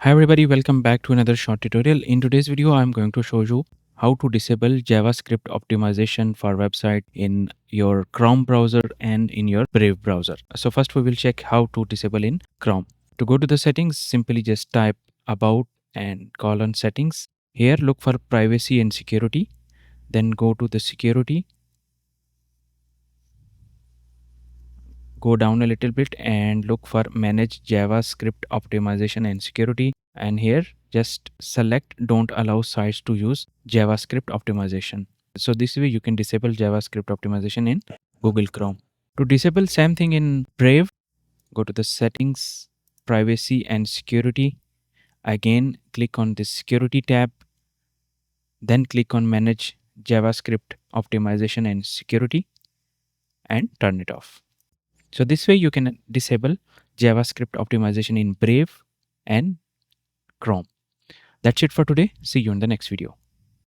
Hi everybody, welcome back to another short tutorial. In today's video, I'm going to show you how to disable JavaScript optimization for website in your Chrome browser and in your Brave browser. So first we will check how to disable in Chrome. To go to the settings, simply just type about and colon settings. Here look for privacy and security. Then go to the security. Go down a little bit and look for manage JavaScript optimization and security, and here just select don't allow sites to use JavaScript optimization. So this way you can disable JavaScript optimization in Google Chrome. To disable same thing in Brave, go to the settings, privacy and security. Again click on the security tab, then click on manage JavaScript optimization and security and turn it off. So this way you can disable JavaScript optimization in Brave and Chrome. That's it for today. See you in the next video.